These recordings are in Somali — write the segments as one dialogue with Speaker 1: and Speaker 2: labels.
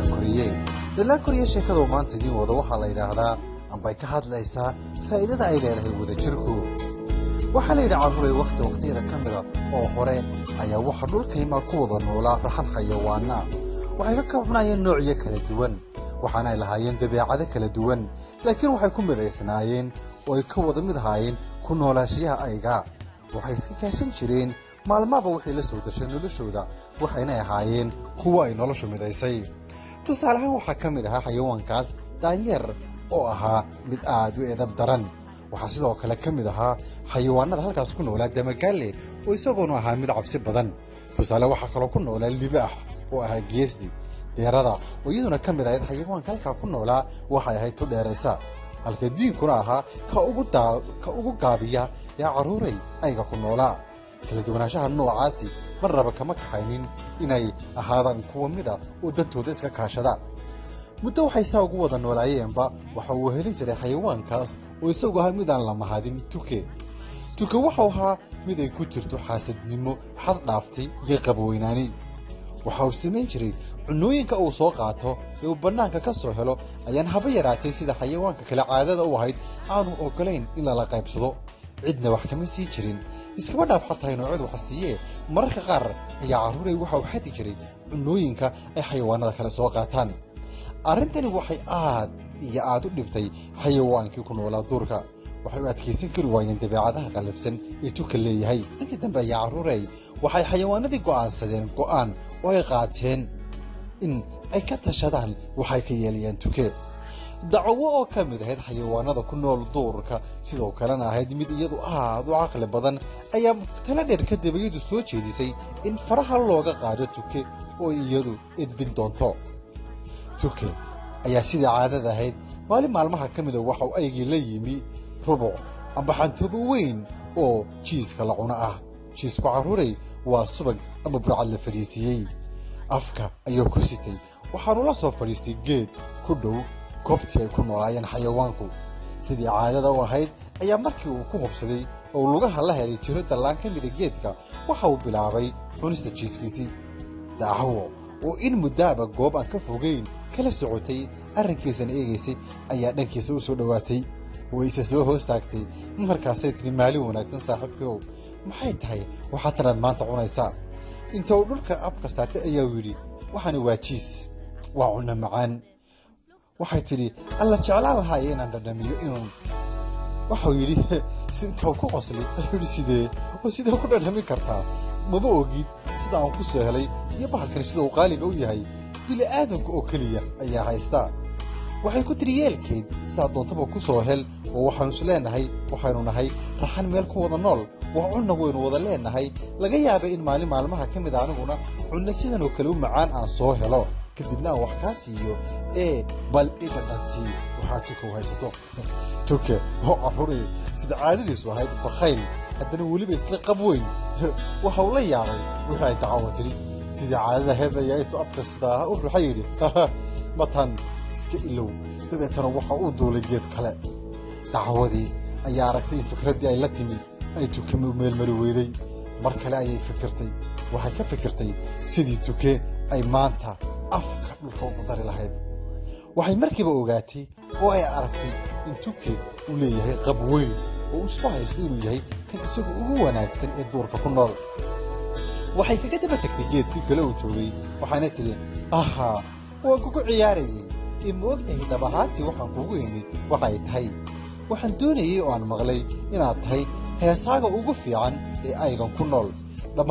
Speaker 1: dhalaan koriye sheekadu maanta idiin wada waxaa la yidhaahdaa ambay ka hadlaysaa faa'iidada ay leedahay wadajirku. waxaa la yidhi carruuray waqtiyada ka mida oo hore ayaa waxa dhulkayma ku wada noolaa raxan xayawaana. waxay ka koobnaayeen noocyo kala duwan, waxaana ay lahaayeen dabeecado kala duwan, laakiin waxay ku midaysnaayeen oo ay ka wada mid ahaayeen ku noolaashiyaha ayga. waxay iska kaashan jireen maalmaaba waxay la soo dashay noloshooda, waxayna ahaayeen kuwa ay noloshu midaysay. tusaale ahaan waxaa ka mid ahaa xayawaankaas daanyeer oo ahaa mid aad u edab daran. waxaa sidoo kale ka mid ahaa xayawaanada halkaas ku noolaa damagaale oo isagoonu ahaa mid cabsi badan. tusaale waxaa kaloo ku noolaa libaax oo ahaa geesdi. deerada oo iyaduna ka mid ahayd xayawaanka halkaa ku noolaa waxay ahayd tu dheeraysa, halka diinkuna ahaa ka ugu gaabiya yaa carruuray ayga ku noolaa. kala duwanaanshaha noocaasi marnaba kama kaxaynin inay ahaadaan kuwa mida oo dantooda iska kaashada. muddo waxay saa ugu wada noolaayeenba waxa uu heli jiray xayawaankaas oo isagu ahaa midaan la mahadin tuke waxau ahaa mid ay ku jirto xaasadnimo xad dhaaftay iyo qabweynaani. waxa uu samayn jiray cunooyinka uu soo qaato ee uu bannaanka ka soo helo ayaan haba yaraatay sida xayawaanka kale caadada u ahayd aanu oggolayn in lala qaybsado. cidna wax kama sii jirin, iskaba dhaaf xataa inuu cid wax siiyee. mararka qaar ayaa carruuray waxa uu xadi jiray cunooyinka ay xayawaanada kale soo qaataan. arrintani waxay aad iyo aad u dhibtay xayawaankii ku noolaa duurka. waxay u adkaysan kari waayeen dabeecadaha qallafsan ee tuka leeyahay. intii dambe ayaa carruuray waxay xayawaanadii go'aansadeen go'aan oo ay qaateen in ay ka tashadaan waxay ka yeelayaan tuke. dacwo oo ka mid ahayd xayawaanada ku nool duurka, sidoo kalena ahayd mid iyadu aad u caqli badan, ayaa tala dheer kadib iyadu soo jeedisay in faraha looga qaado tuke oo iyadu edbin doonto. tuke ayaa sidai caadada ahayd maalin maalmaha ka mida waxa uu aygii la yimi rubuc amba xantoobo weyn oo jiiska la cuno ah. jiisku carruuray waa subag ama burcad la fadhiisiiyey. afka ayuu ku sitay, waxaanu la soo fadhiistay geed ku dhow goobtii ay ku noolaayeen xayawaanku. sidii caadada u ahayd ayaa markii uu ku hubsaday oo lugaha la helay jiro dallaan ka mida geedka waxa uu bilaabay cunista jiiskiisii. daawo oo in muddaaba goob aan ka fogayn kala socotay arrinkiisana eegaysay ayaa dhankiisa u soo dhowaatay. wayse soo hoos taagtay, markaasay tidhi maalin wanaagsan saaxiibkiow, maxay tahay waxaa tanaad maanta cunaysaa? inta uu dhulka abka saartay ayaa yidhi waxaani waa jiis, waa cunno macaan. waxay tidhi alla jeclaan lahaaye inaan dhadhamiyo inuun. waxau yidhi inta ku qoslay ayuu yidhi sidee ku dhadhamin kartaa? maba ogid sida aan ku soo helay iyo bahalkani sida uu qaaliga u yahay. bili'aadanka oo keliya ayaa haystaa. waxay ku tidhi yeelkeed sidaa doontaba ku soo hel oo waxaynu nahay raxan meel ku wada nool, wax cunna waynu wada leennahay. laga yaabay in maalin maalmaha ka mid a aniguna cunno sidan oo kale u macaan aan soo helo, kadibna aan wax kaa siiyo bal i dhadhansii waxaa tuka u haysato. tuke oo carruuray sida caadadiisu ahayd bakhayl, haddana weliba isla qab weyn. waxa uu la yaabay wixii ay dacawo tidhi. sidii caadada ahayd ayaa intuu afka sidaa u ruxa yidhi matan iska ilow. dabeetana waxa uu duulay geed kale. dacwadii ayaa aragtay in fikraddii ay la timid ay tuke meelmari weyday. mar kale ayay fikirtay, waxay ka fikirtay sidii tuke ay maanta afka dhulka ugu dari lahayd. waxay markiiba ogaatay oo ay aragtay in tuke uu leeyahay qab weyn oo isku haysto inuu yahay kan isagu ugu wanaagsan ee duurka ku nool. waxay kaga daba tagtay geedkii kale uu joogay, waxaana tidhi ahaa waan kugu ciyaarayay, ima ogtahay dhab ahaantii waxaan kugu imid waxay tahay waxaan doonayey oo aan maqlay inaad tahay heesaaga ugu fiican ee aygan ku nool. dhab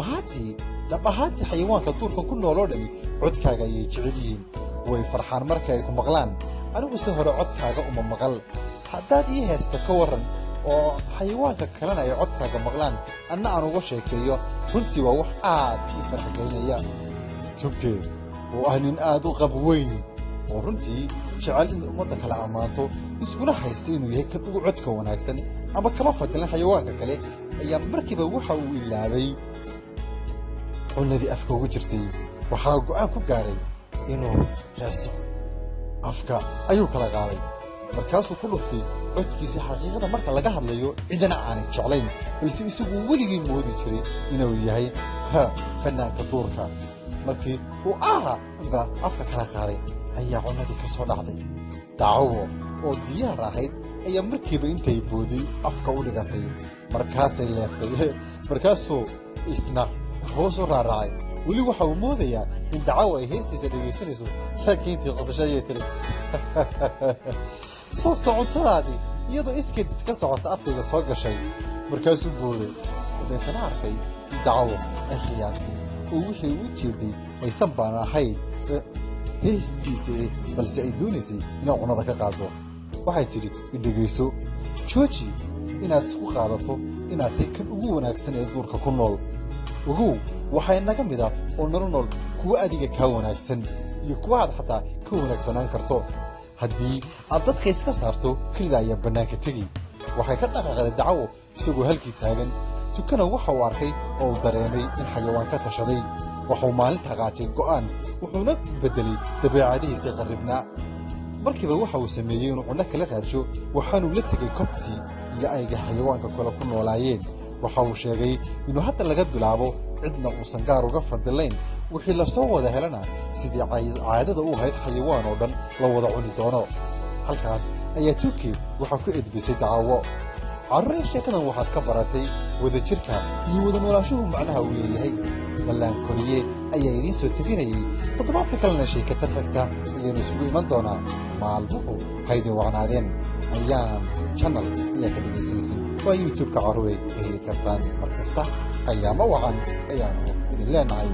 Speaker 1: ahaantii xayawaanka duurka ku nool oo dhami codkaaga ayay jecel yihiin, way farxaan marka ay ku maqlaan. anigu si hore codkaaga uma maqal. haddaad ii heesta ka warran oo xayawaanka kalena ay codkaaga maqlaan anna aan uga sheekeeyo, runtii waa wax aad ii farxagaynaya. tuke oo ah nin aad u qab weyn oo runtii jecel in ummadda kale ammaanto, iskuna haysta inuu yahay kan ugu codka wanaagsan ama kama fadilan xayawaanka kale, ayaa markiiba waxa uu ilaabay cunnadii afka ugu jirtay. waxaa go'aan ku gaadhay inuu heeso. afka ayuu kala qaaday, markaasuu ku dhuftay codkiisii xaqiiqada marka laga hadlayo cidina aanay jeclayn, balse isagu weligii moodi jiray inuu yahay fanaanka duurka. markii uu ba afka kala qaaday ayaa cunnadii ka soo dhacday. Dacawo oo diyaar ahayd ayaa markiiba intay boodi afka u dhigatay, markaasay leeftay, markaasuu isna hoos u raaracay. weli waxa uu moodayaa in Dacawo ay heestiisa dhegaysanayso, laakiin intii qosashay ay tiri sababta cuntadaadii iyadoo iskeed iska socota afkayga soo gashay. markaasuu booday, dabeetana arkay in Dacawo ay khiyaantay oo wixii u jeeday aysan baan ahayn heestiisa balse ay doonaysay inay cunnada ka qaado. waxay tidhi idhegayso, jooji inaad isku qaadato inaad tahay kan ugu wanaagsan ee duurka ku nool. ogow waxay naga mid ah oo nolol nool kuwa adiga kaa wanaagsan iyo kuwa aad xataa ka wanaagsanaan karto. haddii aad dadka iska saarto kelida ayaa bannaanka tegi. waxay ka dhaqaaqday Dacawo isagoo halkii taagan. Tukana waxa uu arkay oo uu dareemay in xayawaan ka tashaday. waxuu maalinta qaatay go'aan, wuxuuna beddelay dabeecadihiisii qarribnaa. markiiba waxa uu sameeyey inuu cunno kala raadsho, waxaanuu la tegay kobtii iyo ayga xayawaanka kale ku noolaayeen. waxa uu sheegay inuu hadda laga bilaabo cidna uusan gaar uga fadilayn, wixii la soo wada helana sidii caadada u ahayd xayawaan oo dhan la wada cuni doono. halkaas ayaa Tuki waxa ku edbisay Dacawo. carruurey sheekadan waxaad ka baratay wadajirka iyo wada noolaashuhu macnaha uu leeyahay. ballaan koriye ayaa idiin soo teginayay. toddobaadka kalena sheekatan xigta ayaanu isugu iman doonaa. maalmuhu haydin wacnaadeen. ayaan channel ayaa ka dhegaysanaysin waa youtube-ka carruurey ka heli kartaan mar kasta. ayaama wacan ayaanu idin leenahay.